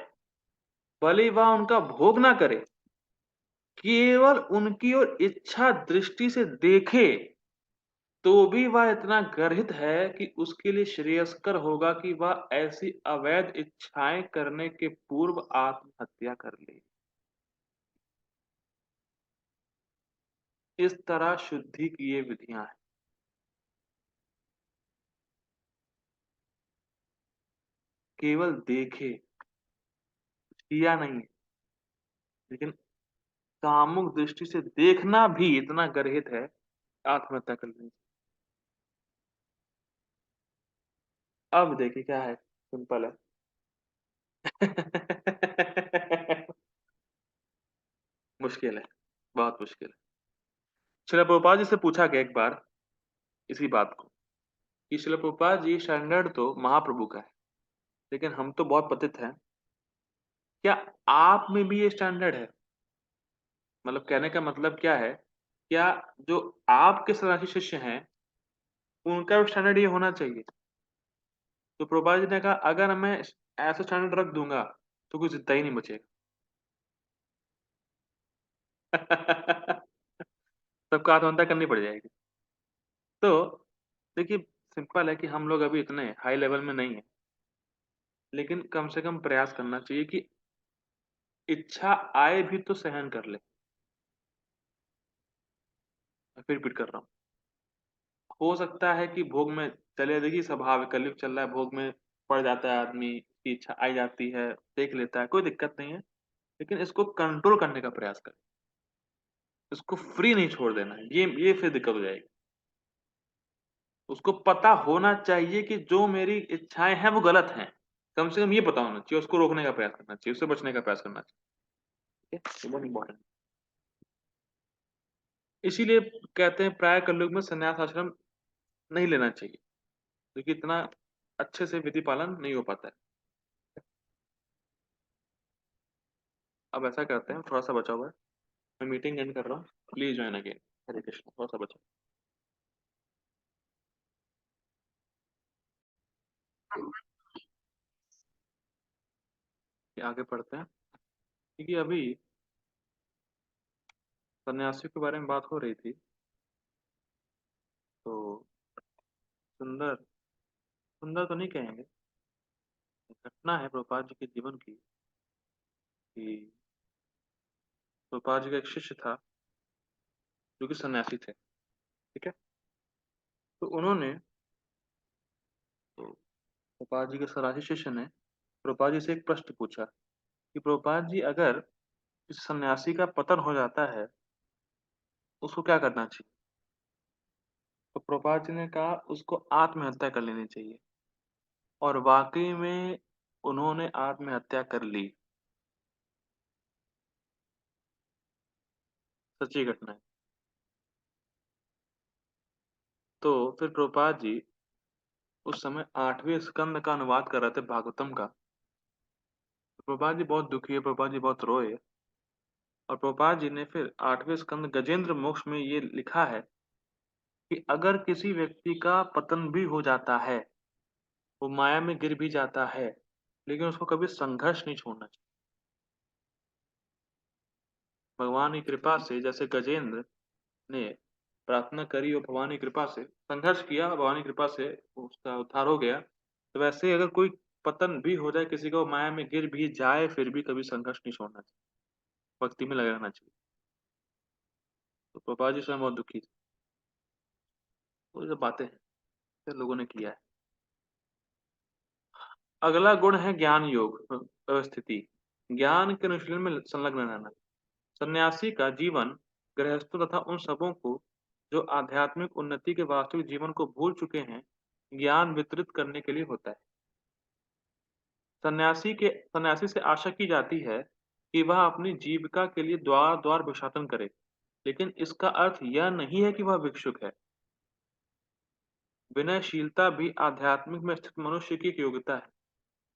भले ही वह उनका भोग ना करे, केवल उनकी ओर इच्छा दृष्टि से देखे, तो भी वह इतना गर्हित है कि उसके लिए श्रेयस्कर होगा कि वह ऐसी अवैध इच्छाएं करने के पूर्व आत्महत्या कर ले। इस तरह शुद्धि की ये विधियां हैं। केवल देखे, किया नहीं, लेकिन कामुक दृष्टि से देखना भी इतना गर्हित है, आत्महत्या कर लेनी। अब देखिए क्या है, सिंपल है। मुश्किल है, बहुत मुश्किल है। श्रील प्रभुपाद जी से पूछा गया एक बार इसी बात को कि श्रील प्रभुपाद जी, स्टैंडर्ड तो महाप्रभु का है, लेकिन हम तो बहुत पतित हैं, क्या आप में भी ये स्टैंडर्ड है? मतलब कहने का मतलब क्या है, क्या जो आपके सन्यासी शिष्य हैं उनका भी स्टैंडर्ड ये होना चाहिए? तो प्रभुपाद जी ने कहा, अगर मैं ऐसा स्टैंडर्ड रख दूंगा तो कुछ जितना ही नहीं बचेगा। सबको आत्महत्या करनी पड़ जाएगी। तो देखिए, सिंपल है कि हम लोग अभी इतने हाई लेवल में नहीं है, लेकिन कम से कम प्रयास करना चाहिए कि इच्छा आए भी तो सहन कर ले। मैं फिर रिपीट कर रहा हूँ, हो सकता है कि भोग में चले, देखिए स्वभाव है, कलयुग चल रहा है, भोग में पड़ जाता है आदमी की इच्छा आ जाती है, देख लेता है, कोई दिक्कत नहीं है, लेकिन इसको कंट्रोल करने का प्रयास करें, इसको फ्री नहीं छोड़ देना है, ये फिर दिक्कत हो जाएगी। उसको पता होना चाहिए कि जो मेरी इच्छाएं हैं वो गलत हैं, कम से कम ये पता होना चाहिए, उसको रोकने का प्रयास करना चाहिए, उससे बचने का प्रयास करना चाहिए। ठीक है, बहुत इंपॉर्टेंट। इसीलिए कहते हैं प्राय कलयुग में संन्यास आश्रम नहीं लेना चाहिए, क्योंकि इतना अच्छे से विधि पालन नहीं हो पाता है। अब ऐसा करते हैं, थोड़ा सा बचा हुआ है, मैं मीटिंग एंड कर रहा हूँ, प्लीज ज्वाइन अगेन। हरे कृष्ण, थोड़ा सा बचा। आगे पढ़ते हैं, क्योंकि अभी सन्यासियों के बारे में बात हो रही थी, तो सुंदर सुंदर तो नहीं कहेंगे, घटना है प्रभुपाद जी के जीवन की कि प्रभुपाद जी का एक शिष्य था जो कि सन्यासी थे। ठीक है, तो उन्होंने, तो प्रभुपाद जी के सरासी शिष्य ने प्रभुपाद जी से एक प्रश्न पूछा कि प्रभुपाद जी, अगर किसी सन्यासी का पतन हो जाता है उसको क्या करना चाहिए? तो प्रभुपाद जी ने कहा उसको आत्महत्या कर लेनी चाहिए, और वाकई में उन्होंने आत्महत्या कर ली। सच्ची घटना है। तो फिर प्रभुपाद जी उस समय 8वें स्कंद का अनुवाद कर रहे थे भागवतम का। तो प्रभुपाद जी बहुत दुखी है, प्रभुपाद जी बहुत रोए, और प्रभुपाद जी ने फिर 8वें स्कंद गजेंद्र मोक्ष में ये लिखा है कि अगर किसी व्यक्ति का पतन भी हो जाता है, वो माया में गिर भी जाता है, लेकिन उसको कभी संघर्ष नहीं छोड़ना चाहिए। भगवान की कृपा से जैसे गजेंद्र ने प्रार्थना करी और भगवान की कृपा से संघर्ष किया, भगवान की कृपा से उसका उद्धार हो गया, तो वैसे ही अगर कोई पतन भी हो जाए, किसी को माया में गिर भी जाए, फिर भी कभी संघर्ष नहीं छोड़ना चाहिए, भक्ति में लगे रहना चाहिए। तो पापा जी स्वयं बहुत दुखी थे। तो ये सब बातें हैं जो लोगों ने किया है। अगला गुण है ज्ञान योग व्यवस्थिति, ज्ञान के अनुशीलन में संलग्न रहना। सन्यासी का जीवन गृहस्थों तथा उन सबों को जो आध्यात्मिक उन्नति के वास्तविक जीवन को भूल चुके हैं, ज्ञान वितरित करने के लिए होता है। सन्यासी से आशा की जाती है कि वह अपनी जीविका के लिए द्वार-द्वार भिक्षाटन करे, लेकिन इसका अर्थ यह नहीं है कि वह भिक्षुक है। विनयशीलता भी आध्यात्मिक में स्थित मनुष्य की एक योग्यता है।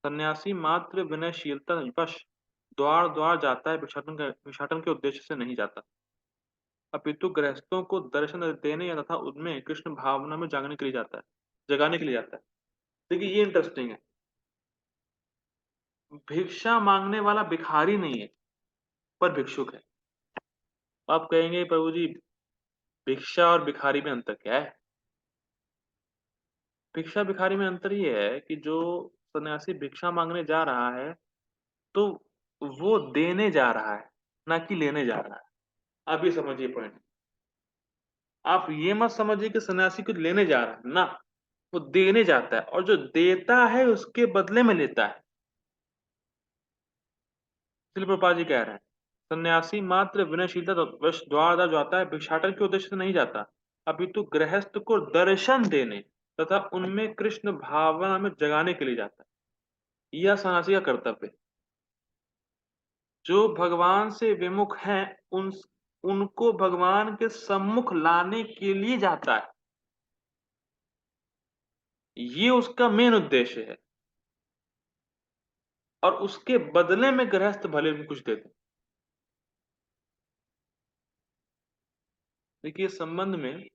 सन्यासी मात्र विनयशीलतावश द्वार-द्वार जाता है, भिक्षाटन के उद्देश्य से नहीं जाता, अपितु गृहस्थों को दर्शन देने या तथा उनमें कृष्ण भावना में जगाने के लिए जाता है। देखिए ये इंटरेस्टिंग है। भिक्षा माँगने वाला भिखारी नहीं है, पर भिक्षुक है। आप कहेंगे प्रभु जी भिक्षा और भिखारी में अंतर क्या है? भिक्षा भिखारी में अंतर ये है कि जो सन्यासी भिक्षा माँगने जा रहा है, तो वो देने जा रहा है, ना कि लेने जा रहा है। आप ये समझिए पॉइंट। आप ये मत समझिए कि सन्यासी कुछ लेने जा रहा है, ना, वो देने जाता है और जो देता है उसके बदले में लेता है। इसलिए प्रभुपाद जी कह रहे हैं, सन्यासी मात्र विनयशीलता वश द्वार-द्वार जाता है, भिक्षाटन के उद्देश्य से नहीं जाता, अपितु गृहस्थ को दर्शन देने तथा उनमें कृष्ण भावना में जगाने के लिए जाता है। यह सन्यासी का कर्तव्य है। जो भगवान से विमुख हैं, उनको भगवान के सम्मुख लाने के लिए जाता है। ये उसका मेन उद्देश्य है। और उसके बदले में गृहस्थ भले भी कुछ दे दें। देखिए इस संबंध में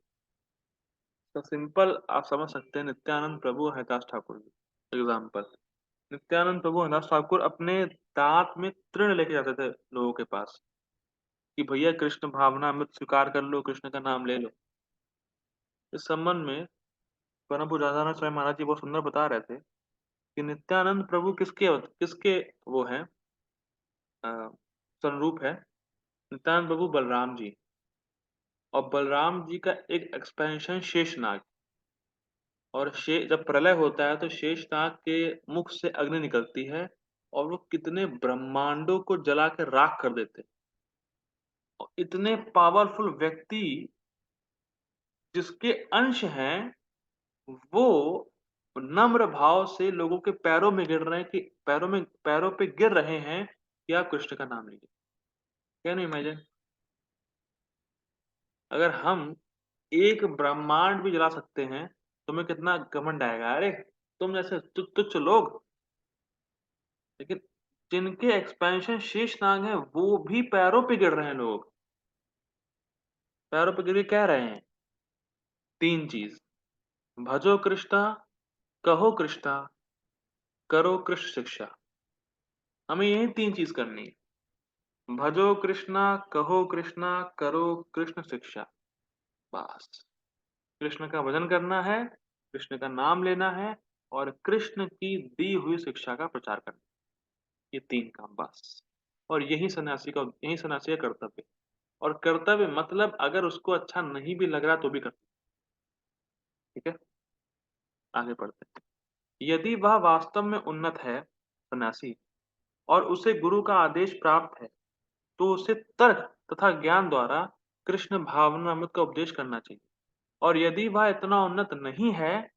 तो सिंपल आप समझ सकते हैं नित्यानंद प्रभु और हरिदास ठाकुर जी एग्जाम्पल। नित्यानंद प्रभु हरिदास ठाकुर अपने दांत में तृण लेके जाते थे लोगों के पास कि भैया कृष्ण भावना अमृत स्वीकार कर लो, कृष्ण का नाम ले लो। इस संबंध में परम पूज्य राधानाथ स्वामी महाराज जी बहुत सुंदर बता रहे थे कि नित्यानंद प्रभु किसके वो हैं अ, स्वरूप है। नित्यानंद प्रभु बलराम जी, और बलराम जी का एक एक्सपेंशन शेषनाग। और जब प्रलय होता है तो शेषनाग के मुख से अग्नि निकलती है और वो कितने ब्रह्मांडों को जला के राख कर देते हैं। और इतने पावरफुल व्यक्ति जिसके अंश हैं, वो नम्र भाव से लोगों के पैरों में गिर रहे हैं कि पैरों पे गिर रहे हैं कि आप कृष्ण का नाम लीजिए। क्या नहीं इमेजिन, अगर हम एक ब्रह्मांड भी जला सकते हैं, तुम्हें कितना घमंड आएगा, अरे तुम जैसे तुच्छ लोग। लेकिन जिनके एक्सपेंशन शेषनाग है वो भी पैरों पे गिर रहे हैं लोग। पैरों पे गिर के कह रहे हैं तीन चीज, भजो कृष्णा, कहो कृष्णा, करो कृष्ण शिक्षा। हमें यही तीन चीज करनी है, भजो कृष्णा, कहो कृष्णा, करो कृष्ण शिक्षा। बस कृष्ण का भजन करना है, कृष्ण का नाम लेना है और कृष्ण की दी हुई शिक्षा का प्रचार करना। ये तीन काम बस। और यही सन्यासी का कर्तव्य है। और कर्तव्य मतलब अगर उसको अच्छा नहीं भी लग रहा तो भी कर। ठीक है, आगे बढ़ते हैं। यदि वह वास्तव में उन्नत है सन्यासी और उसे गुरु का आदेश प्राप्त है, तो उसे तर्क तथा ज्ञान द्वारा कृष्ण भावनामृत का उपदेश करना चाहिए। और यदि वह इतना उन्नत नहीं है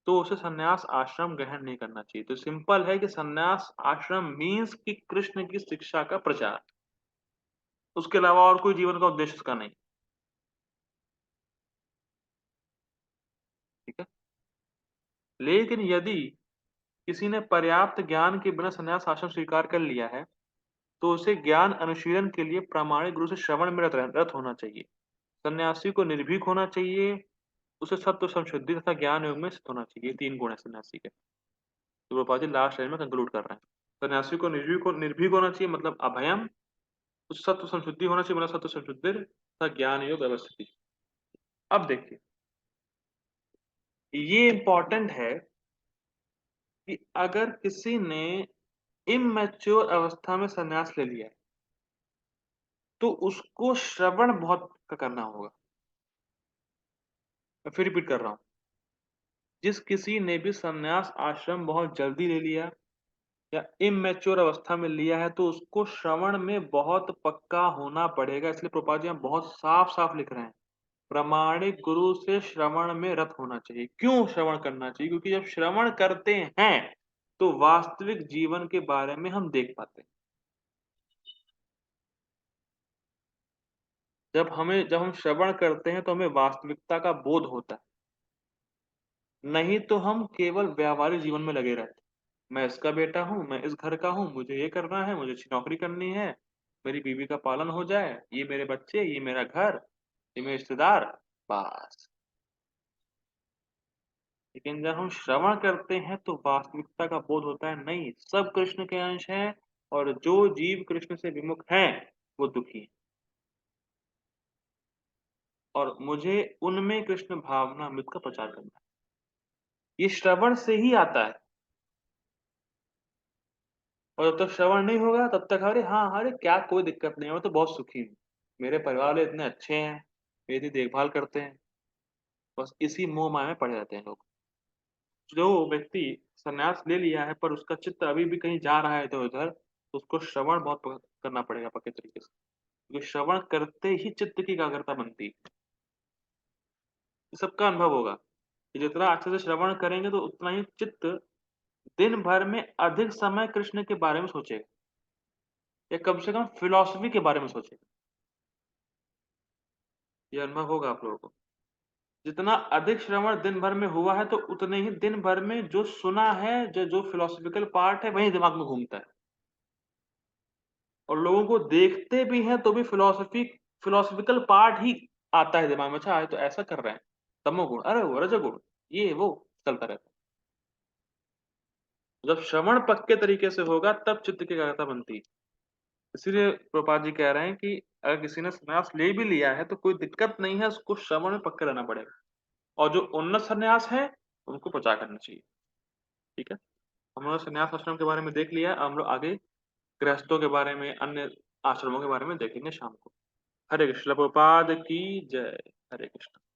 तो उसे सन्यास आश्रम ग्रहण नहीं करना चाहिए। तो सिंपल है कि सन्यास आश्रम मीन्स कि कृष्ण की शिक्षा का प्रचार, उसके अलावा और कोई जीवन का उद्देश्य उसका नहीं। ठीक है, लेकिन यदि किसी ने पर्याप्त ज्ञान के बिना सन्यास आश्रम स्वीकार कर लिया है, तो उसे ज्ञान अनुशीलन के लिए प्रामाणिक गुरु से श्रवण में रत होना चाहिए। सन्यासी को निर्भीक होना चाहिए, उसे सत्व संशुद्धि तथा ज्ञान योग में स्थित होना चाहिए। तीन गुण है सन्यासी के। तो गोपाल जी लास्ट लाइन में कंक्लूड कर रहे हैं, सन्यासी को निर्भीक होना चाहिए मतलब अभयम, उसे सत्व संशुद्धि होना चाहिए मतलब सत्व संशुद्धि तथा ज्ञान योग अवस्थिति। अब देखिए ये इंपॉर्टेंट है कि अगर किसी ने इमैच्योर अवस्था में सन्यास ले लिया है तो उसको श्रवण बहुत करना होगा। मैं फिर रिपीट कर रहा हूं, जिस किसी ने भी सन्यास आश्रम बहुत जल्दी ले लिया या इमैच्योर अवस्था में लिया है तो उसको श्रवण में बहुत पक्का होना पड़ेगा। इसलिए प्रभुपाद जी हम बहुत साफ साफ लिख रहे हैं प्रामाणिक गुरु से श्रवण में रत होना चाहिए। क्यों श्रवण करना चाहिए? क्योंकि जब श्रवण करते हैं, तो वास्तविक जीवन के बारे में हम देख पाते हैं। जब हम श्रवण करते हैं, तो हमें वास्तविकता का बोध होता है। नहीं तो हम केवल व्यावहारिक जीवन में लगे रहते हैं। मैं इसका बेटा हूँ, मैं इस घर का हूँ, मुझे ये करना है, मुझे अच्छी नौकरी करनी है, मेरी बीवी का पालन हो जाए, ये मेरे बच्चे, ये मेरा घर, ये मेरे रिश्तेदार, बस। लेकिन जब हम श्रवण करते हैं, तो वास्तविकता का बोध होता है, नहीं, सब कृष्ण के अंश हैं और जो जीव कृष्ण से विमुख हैं, वो दुखी हैं। और मुझे उनमें कृष्ण भावनामृत का प्रचार करना है। ये श्रवण से ही आता है। और जब तक श्रवण नहीं होगा, तब तक अरे हाँ, अरे क्या कोई दिक्कत नहीं है, मैं तो बहुत सुखी हूँ। मेरे परिवार वाले इतने अच्छे हैं, मेरी देखभाल करते हैं। बस इसी मोह-माया में पड़े रहते हैं लोग। जो व्यक्ति संन्यास ले लिया है, पर उसका चित्त अभी भी कहीं जा रहा है इधर-उधर, तो उसको श्रवण बहुत करना पड़ेगा पक्के तरीके से। क्योंकि श्रवण करते ही चित्त की एकाग्रता बनती है। ये सबका अनुभव होगा कि जितना अच्छे से श्रवण करेंगे, तो उतना ही चित्त दिन भर में अधिक समय कृष्ण के बारे में सोचेगा, या कम से कम फिलॉसफी के बारे में सोचेगा। ये अनुभव होगा आप लोगों को। जितना अधिक श्रवण दिन भर में हुआ है, तो उतने ही दिन भर में जो सुना है, जो फिलॉसफिकल पार्ट है, वही दिमाग में घूमता है। और लोगों को देखते भी हैं, तो भी फिलॉसफिकल पार्ट ही आता है दिमाग में। अच्छा, ये तो ऐसा कर रहे हैं, तमोगुण, अरे वो रजोगुण, ये वो चलता रहता है। जब श्रवण पक्के तरीके से होगा, तब चित्त की एकाग्रता बनती है। इसीलिए प्रभुपाद जी कह रहे हैं कि अगर किसी ने संन्यास ले भी लिया है, तो कोई दिक्कत नहीं है, उसको श्रवण में पक्के रहना पड़ेगा। और जो उन्नत सन्यास है, उनको प्रचार करना चाहिए। ठीक है? हम लोग संन्यास आश्रम के बारे में देख लिया, अब हम लोग आगे गृहस्थों के बारे में, अन्य आश्रमों के बारे में देखेंगे शाम को। हरे कृष्ण। प्रभुपाद की जय। हरे कृष्ण।